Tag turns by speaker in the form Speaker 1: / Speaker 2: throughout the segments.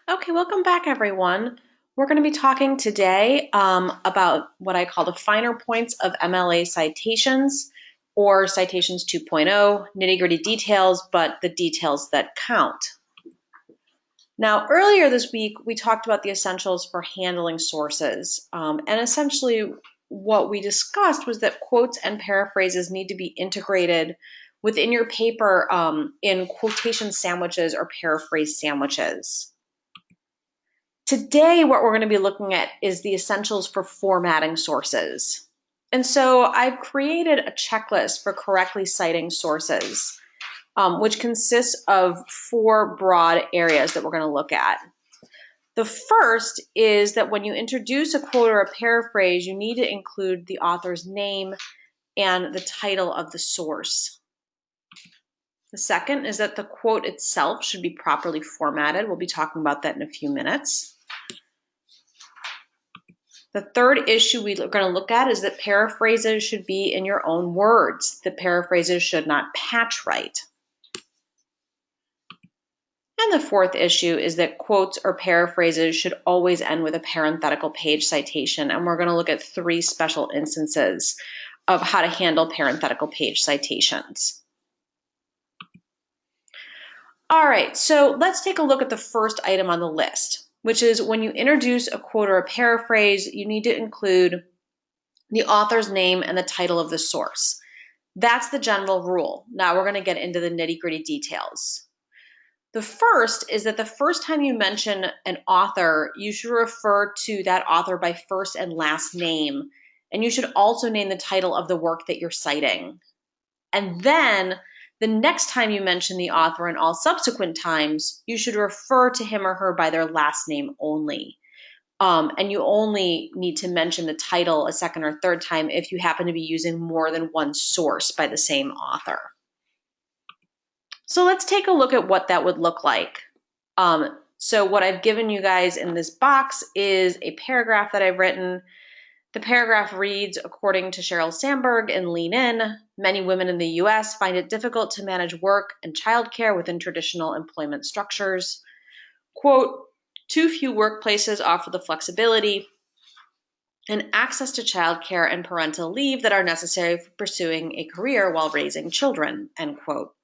Speaker 1: Okay, welcome back, everyone. We're going to be talking today about what I call the finer points of MLA citations or Citations 2.0, nitty-gritty details, but the details that count. Now, earlier this week, we talked about the essentials for handling sources. And essentially, what we discussed was that quotes and paraphrases need to be integrated within your paper in quotation sandwiches or paraphrase sandwiches. Today, what we're going to be looking at is the essentials for formatting sources. And so I've created a checklist for correctly citing sources, which consists of 4 broad areas that we're going to look at. The first is that when you introduce a quote or a paraphrase, you need to include the author's name and the title of the source. The second is that the quote itself should be properly formatted. We'll be talking about that in a few minutes. The third issue we're going to look at is that paraphrases should be in your own words. The paraphrases should not patch write. And the fourth issue is that quotes or paraphrases should always end with a parenthetical page citation. And we're going to look at 3 special instances of how to handle parenthetical page citations. All right, so let's take a look at the first item on the list, which is when you introduce a quote or a paraphrase, you need to include the author's name and the title of the source. That's the general rule. Now we're going to get into the nitty-gritty details. The first is that the first time you mention an author, you should refer to that author by first and last name, and you should also name the title of the work that you're citing. And then the next time you mention the author and all subsequent times, you should refer to him or her by their last name only. And you only need to mention the title a second or third time if you happen to be using more than one source by the same author. So let's take a look at what that would look like. So what I've given you guys in this box is a paragraph that I've written. The paragraph reads, according to Sheryl Sandberg in Lean In, many women in the US find it difficult to manage work and childcare within traditional employment structures. Quote, too few workplaces offer the flexibility and access to childcare and parental leave that are necessary for pursuing a career while raising children, end quote.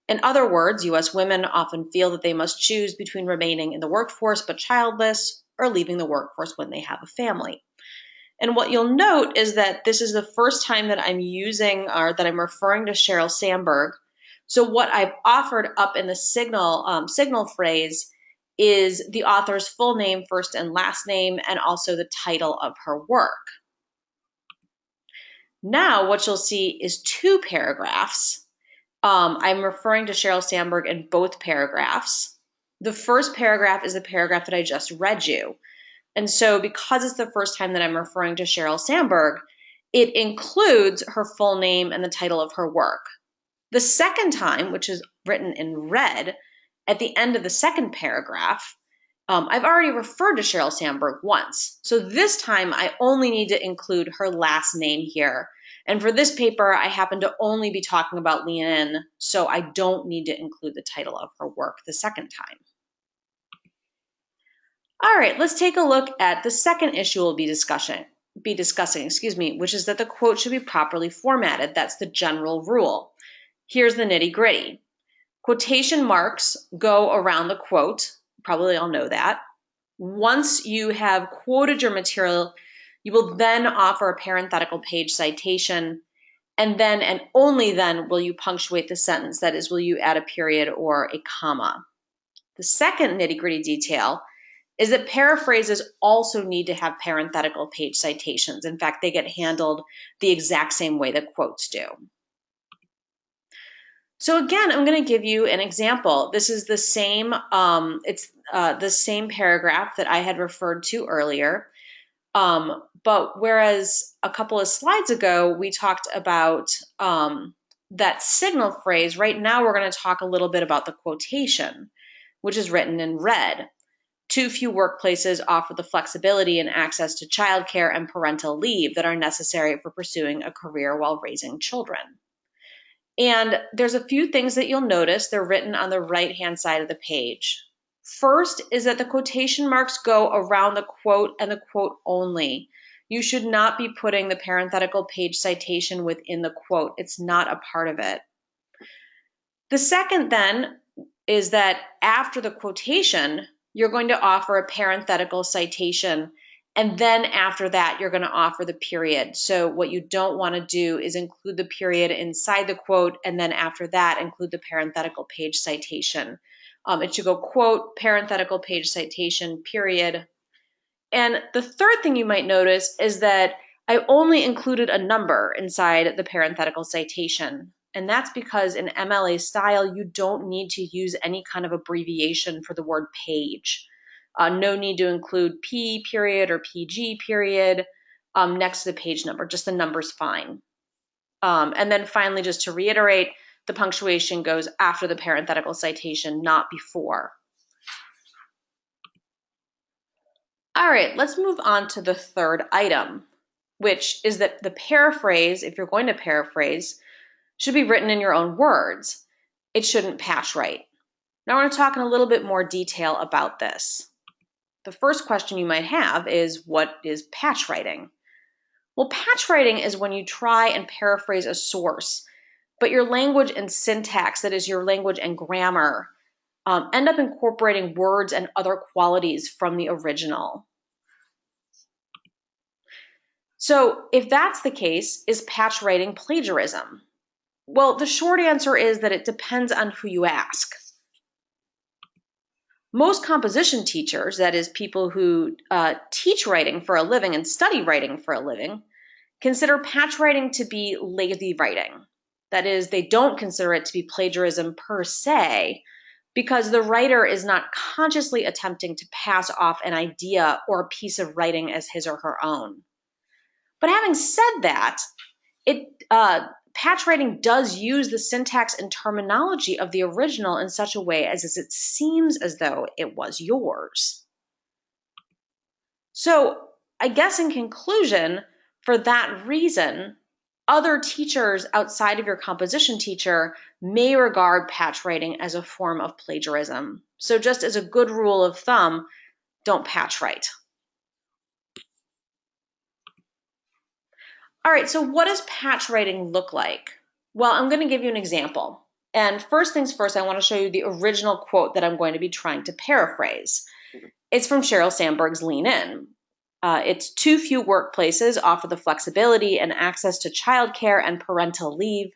Speaker 1: In other words, US women often feel that they must choose between remaining in the workforce but childless or leaving the workforce when they have a family. And what you'll note is that this is the first time that I'm using or that I'm referring to Sheryl Sandberg. So what I've offered up in the signal phrase is the author's full name, first and last name, and also the title of her work. Now what you'll see is 2 paragraphs. I'm referring to Sheryl Sandberg in both paragraphs. The first paragraph is the paragraph that I just read you. And so because it's the first time that I'm referring to Sheryl Sandberg, it includes her full name and the title of her work. The second time, which is written in red, at the end of the second paragraph, I've already referred to Sheryl Sandberg once. So this time I only need to include her last name here. And for this paper, I happen to only be talking about Lean In, so I don't need to include the title of her work the second time. All right, let's take a look at the second issue we'll be discussing, which is that the quote should be properly formatted. That's the general rule. Here's the nitty-gritty. Quotation marks go around the quote. Probably all know that. Once you have quoted your material, you will then offer a parenthetical page citation, and then and only then will you punctuate the sentence. That is, will you add a period or a comma. The second nitty-gritty detail is that paraphrases also need to have parenthetical page citations. In fact, they get handled the exact same way that quotes do. So again, I'm going to give you an example. This is the same, the same paragraph that I had referred to earlier. But whereas a couple of slides ago, we talked about that signal phrase, right now we're going to talk a little bit about the quotation, which is written in red. Too few workplaces offer the flexibility and access to childcare and parental leave that are necessary for pursuing a career while raising children. And there's a few things that you'll notice. They're written on the right-hand side of the page. First is that the quotation marks go around the quote and the quote only. You should not be putting the parenthetical page citation within the quote. It's not a part of it. The second then is that after the quotation, you're going to offer a parenthetical citation, and then after that, you're going to offer the period. So what you don't want to do is include the period inside the quote, and then after that, include the parenthetical page citation. It should go quote, parenthetical page citation, period. And the third thing you might notice is that I only included a number inside the parenthetical citation. And that's because in MLA style, you don't need to use any kind of abbreviation for the word page. No need to include P period or PG period next to the page number. Just the number's fine. And then finally, just to reiterate, the punctuation goes after the parenthetical citation, not before. All right, let's move on to the third item, which is that the paraphrase, if you're going to paraphrase, should be written in your own words. It shouldn't patch write. Now we're going to talk in a little bit more detail about this. The first question you might have is, what is patch writing? Well, patch writing is when you try and paraphrase a source, but your language and syntax, that is your language and grammar, end up incorporating words and other qualities from the original. So if that's the case, is patch writing plagiarism? Well, the short answer is that it depends on who you ask. Most composition teachers, that is people who teach writing for a living and study writing for a living, consider patch writing to be lazy writing. That is, they don't consider it to be plagiarism per se, because the writer is not consciously attempting to pass off an idea or a piece of writing as his or her own. But having said that, patch writing does use the syntax and terminology of the original in such a way as it seems as though it was yours. So I guess in conclusion, for that reason, other teachers outside of your composition teacher may regard patch writing as a form of plagiarism. So just as a good rule of thumb, don't patch write. All right, so what does patch writing look like? Well, I'm going to give you an example. And first things first, I want to show you the original quote that I'm going to be trying to paraphrase. It's from Sheryl Sandberg's Lean In. It's too few workplaces offer the flexibility and access to childcare and parental leave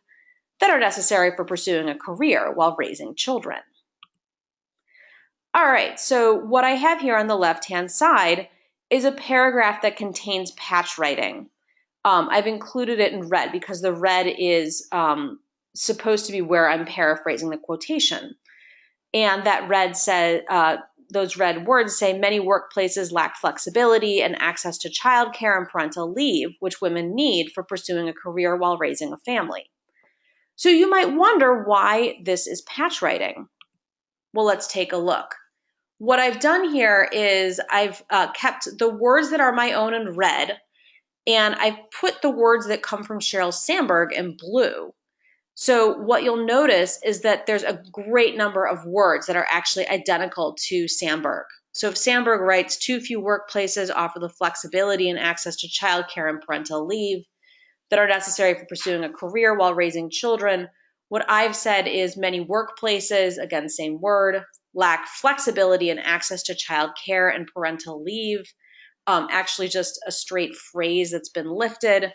Speaker 1: that are necessary for pursuing a career while raising children. All right, so what I have here on the left-hand side is a paragraph that contains patch writing. I've included it in red because the red is supposed to be where I'm paraphrasing the quotation. And that red says, those red words say, many workplaces lack flexibility and access to childcare and parental leave, which women need for pursuing a career while raising a family. So you might wonder why this is patch writing. Well, let's take a look. What I've done here is I've kept the words that are my own in red, and I've put the words that come from Sheryl Sandberg in blue. So what you'll notice is that there's a great number of words that are actually identical to Sandberg. So if Sandberg writes, too few workplaces offer the flexibility and access to childcare and parental leave that are necessary for pursuing a career while raising children, what I've said is many workplaces, again, same word, lack flexibility and access to childcare and parental leave. Actually just a straight phrase that's been lifted,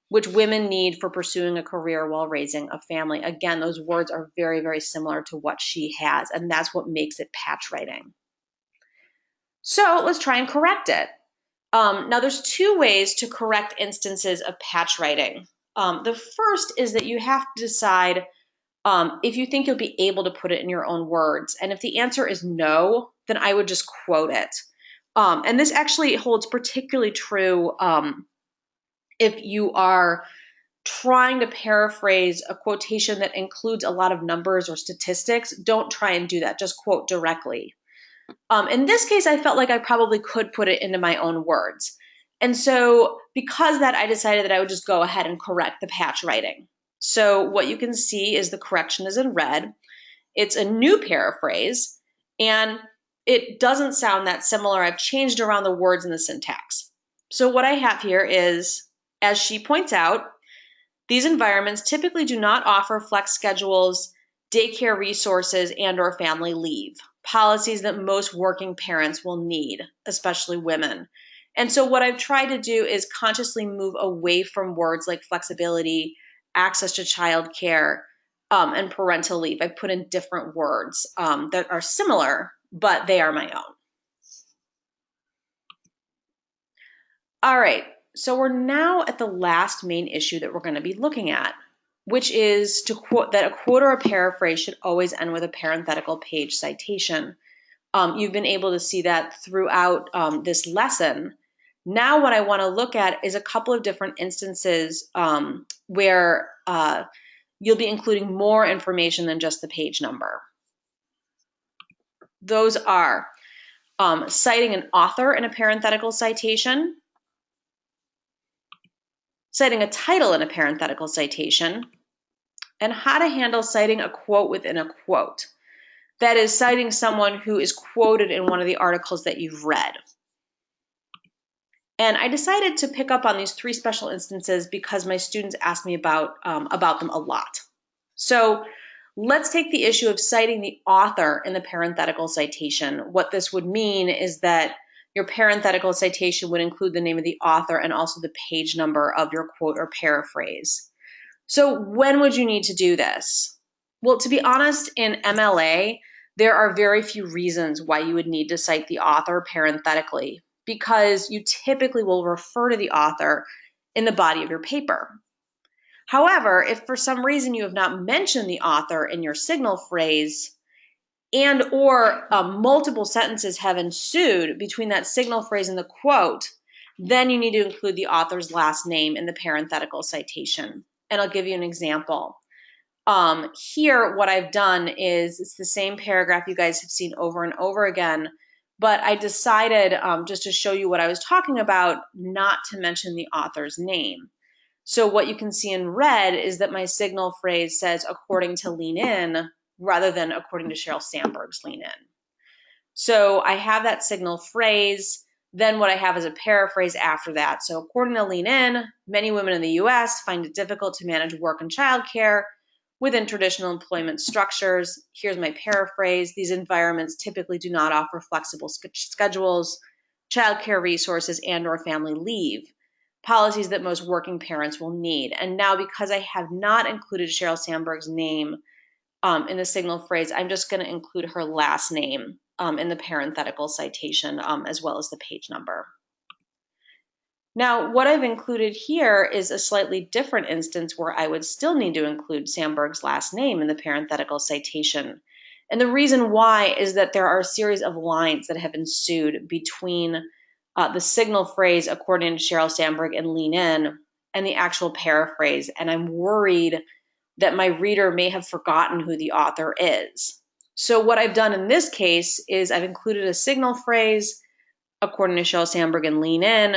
Speaker 1: which women need for pursuing a career while raising a family. Again, those words are very, very similar to what she has, and that's what makes it patch writing. So let's try and correct it. Now there's two ways to correct instances of patch writing. The first is that you have to decide if you think you'll be able to put it in your own words. And if the answer is no, then I would just quote it. And this actually holds particularly true if you are trying to paraphrase a quotation that includes a lot of numbers or statistics. Don't try and do that. Just quote directly. In this case, I felt like I probably could put it into my own words. And so because of that, I decided that I would just go ahead and correct the patch writing. So what you can see is the correction is in red. It's a new paraphrase, and it doesn't sound that similar. I've changed around the words and the syntax. So what I have here is, as she points out, these environments typically do not offer flex schedules, daycare resources, and/or family leave, policies that most working parents will need, especially women. And so what I've tried to do is consciously move away from words like flexibility, access to childcare, and parental leave. I put in different words that are similar, but they are my own. All right, so we're now at the last main issue that we're going to be looking at, which is to quote that a quote or a paraphrase should always end with a parenthetical page citation. You've been able to see that throughout this lesson. Now what I want to look at is a couple of different instances where you'll be including more information than just the page number. Those are citing an author in a parenthetical citation, citing a title in a parenthetical citation, and how to handle citing a quote within a quote. That is, citing someone who is quoted in one of the articles that you've read. And I decided to pick up on these three special instances because my students asked me about them a lot. So let's take the issue of citing the author in the parenthetical citation. What this would mean is that your parenthetical citation would include the name of the author and also the page number of your quote or paraphrase. So when would you need to do this? Well, to be honest, in MLA, there are very few reasons why you would need to cite the author parenthetically, because you typically will refer to the author in the body of your paper. However, if for some reason you have not mentioned the author in your signal phrase and or multiple sentences have ensued between that signal phrase and the quote, then you need to include the author's last name in the parenthetical citation. And I'll give you an example. Here, what I've done is it's the same paragraph you guys have seen over and over again, but I decided just to show you what I was talking about, not to mention the author's name. So what you can see in red is that my signal phrase says, according to Lean In, rather than according to Sheryl Sandberg's Lean In. So I have that signal phrase. Then what I have is a paraphrase after that. So according to Lean In, many women in the US find it difficult to manage work and childcare within traditional employment structures. Here's my paraphrase. These environments typically do not offer flexible schedules, childcare resources, and/or family leave, policies that most working parents will need. And now, because I have not included Sheryl Sandberg's name in the signal phrase, I'm just going to include her last name in the parenthetical citation as well as the page number. Now, what I've included here is a slightly different instance where I would still need to include Sandberg's last name in the parenthetical citation. And the reason why is that there are a series of lines that have ensued between the signal phrase, according to Sheryl Sandberg and Lean In, and the actual paraphrase. And I'm worried that my reader may have forgotten who the author is. So what I've done in this case is I've included a signal phrase, according to Sheryl Sandberg and Lean In.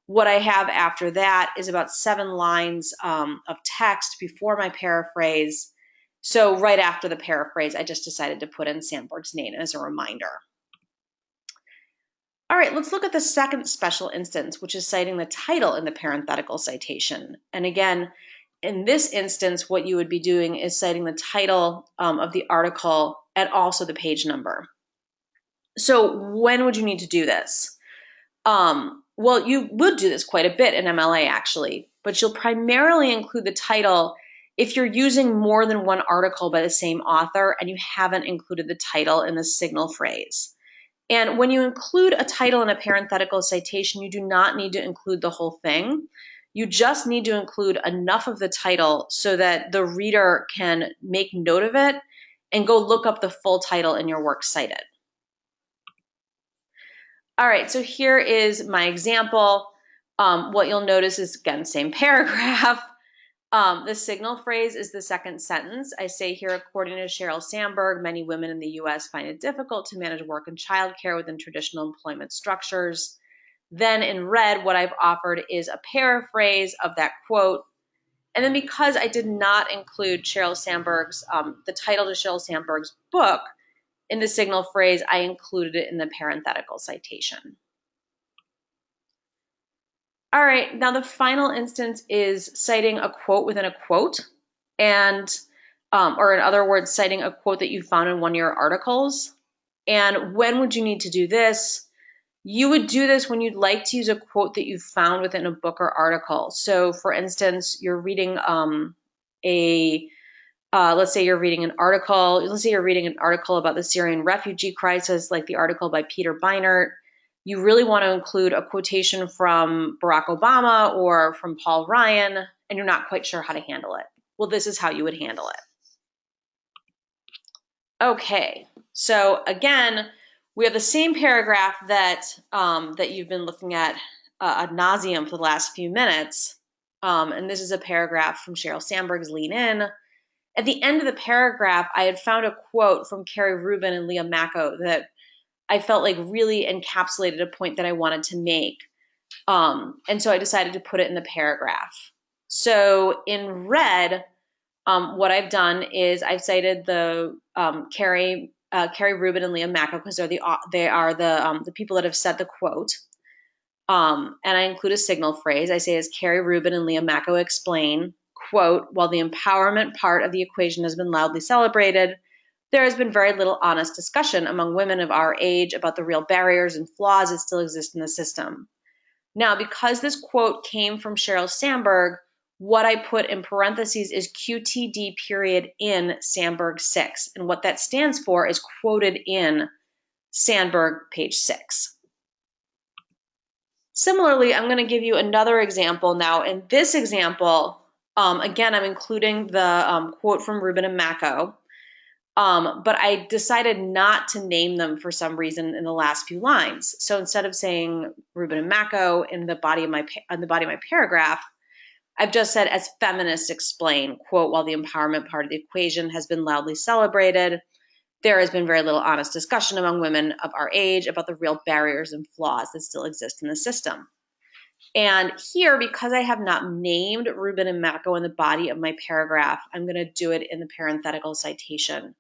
Speaker 1: What I have after that is about 7 lines of text before my paraphrase. So right after the paraphrase, I just decided to put in Sandberg's name as a reminder. All right, let's look at the second special instance, which is citing the title in the parenthetical citation. And again, in this instance, what you would be doing is citing the title of the article and also the page number. So when would you need to do this? Well, you would do this quite a bit in MLA actually, but you'll primarily include the title if you're using more than one article by the same author and you haven't included the title in the signal phrase. And when you include a title in a parenthetical citation, you do not need to include the whole thing. You just need to include enough of the title so that the reader can make note of it and go look up the full title in your works cited. All right, so here is my example. What you'll notice is, again, same paragraph. The signal phrase is the second sentence. I say here, according to Sheryl Sandberg, many women in the US find it difficult to manage work and childcare within traditional employment structures. Then in red, what I've offered is a paraphrase of that quote. And then because I did not include Sheryl Sandberg's, the title to Sheryl Sandberg's book in the signal phrase, I included it in the parenthetical citation. All right, now the final instance is citing a quote within a quote, and or in other words, citing a quote that you found in one of your articles. And when would you need to do this? You would do this when you'd like to use a quote that you found within a book or article. So for instance, you're reading let's say you're reading an article. Let's say you're reading an article about the Syrian refugee crisis, like the article by Peter Beinart. You really want to include a quotation from Barack Obama or from Paul Ryan, and you're not quite sure how to handle it. Well, this is how you would handle it. Okay, so again, we have the same paragraph that that you've been looking at ad nauseum for the last few minutes, and this is a paragraph from Sheryl Sandberg's Lean In. At the end of the paragraph, I had found a quote from Carrie Rubin and Leah Macko that I felt like really encapsulated a point that I wanted to make. And so I decided to put it in the paragraph. So in red, what I've done is I've cited the Carrie Rubin and Leah Macko because they are the people that have said the quote. And I include a signal phrase. I say, as Carrie Rubin and Leah Macko explain, quote, while the empowerment part of the equation has been loudly celebrated, there has been very little honest discussion among women of our age about the real barriers and flaws that still exist in the system. Now, because this quote came from Sheryl Sandberg, what I put in parentheses is QTD period in Sandberg 6. And what that stands for is quoted in Sandberg page 6. Similarly, I'm going to give you another example now. In this example, again, I'm including the quote from Rubin and Macko, but I decided not to name them for some reason in the last few lines. So instead of saying Rubin and Macko in the body of my paragraph, I've just said, as feminists explain, quote, while the empowerment part of the equation has been loudly celebrated, there has been very little honest discussion among women of our age about the real barriers and flaws that still exist in the system. And here, because I have not named Rubin and Macko in the body of my paragraph, I'm going to do it in the parenthetical citation.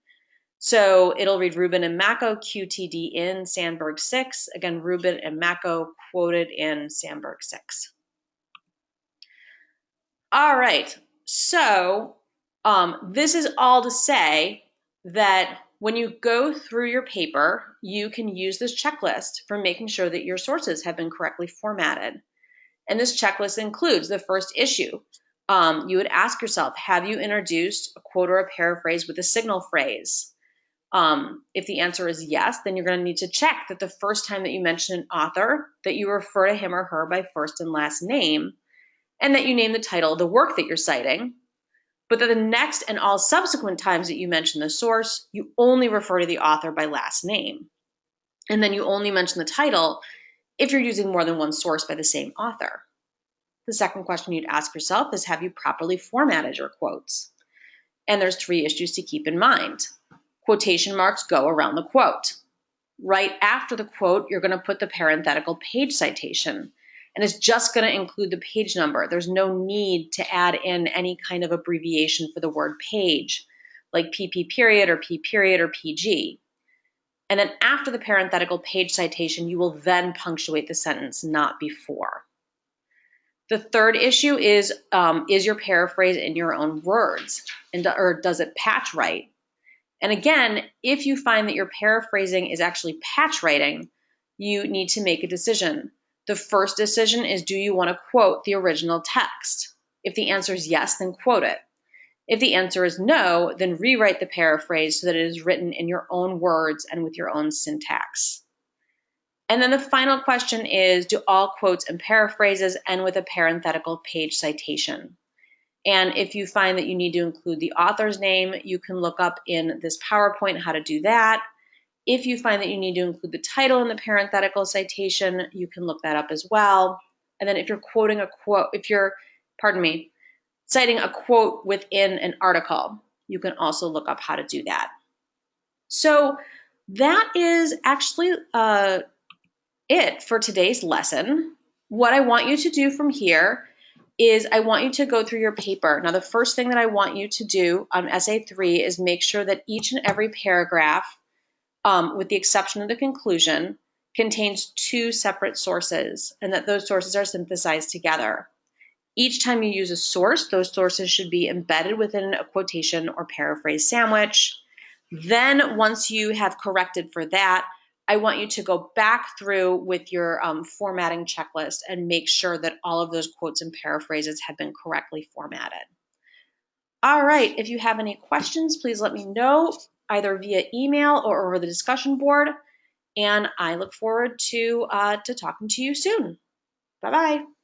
Speaker 1: So it'll read Rubin and Macko QTD in Sandberg 6. Again, Rubin and Macko quoted in Sandberg 6. All right, so this is all to say that when you go through your paper, you can use this checklist for making sure that your sources have been correctly formatted. And this checklist includes the first issue. You would ask yourself, have you introduced a quote or a paraphrase with a signal phrase? If the answer is yes, then you're going to need to check that the first time that you mention an author, that you refer to him or her by first and last name, and that you name the title of the work that you're citing, but that the next and all subsequent times that you mention the source, you only refer to the author by last name. And then you only mention the title if you're using more than one source by the same author. The second question you'd ask yourself is, have you properly formatted your quotes? And there's 3 issues to keep in mind. Quotation marks go around the quote. Right after the quote, you're going to put the parenthetical page citation. And it's just going to include the page number. There's no need to add in any kind of abbreviation for the word page, like PP period or P period or PG. And then after the parenthetical page citation, you will then punctuate the sentence, not before. The third issue is your paraphrase in your own words, or does it patch write? And again, if you find that your paraphrasing is actually patch writing, you need to make a decision. The first decision is, do you want to quote the original text? If the answer is yes, then quote it. If the answer is no, then rewrite the paraphrase so that it is written in your own words and with your own syntax. And then the final question is, do all quotes and paraphrases end with a parenthetical page citation? And if you find that you need to include the author's name, you can look up in this PowerPoint how to do that. If you find that you need to include the title in the parenthetical citation, you can look that up as well. And then if you're quoting a quote, citing a quote within an article, you can also look up how to do that. So that is actually it for today's lesson. What I want you to do from here is I want you to go through your paper. Now, the first thing that I want you to do on Essay 3 is make sure that each and every paragraph with the exception of the conclusion, contains two separate sources, and that those sources are synthesized together. Each time you use a source, those sources should be embedded within a quotation or paraphrase sandwich. Then once you have corrected for that, I want you to go back through with your formatting checklist and make sure that all of those quotes and paraphrases have been correctly formatted. All right, if you have any questions, please let me know either via email or over the discussion board. And I look forward to talking to you soon. Bye-bye.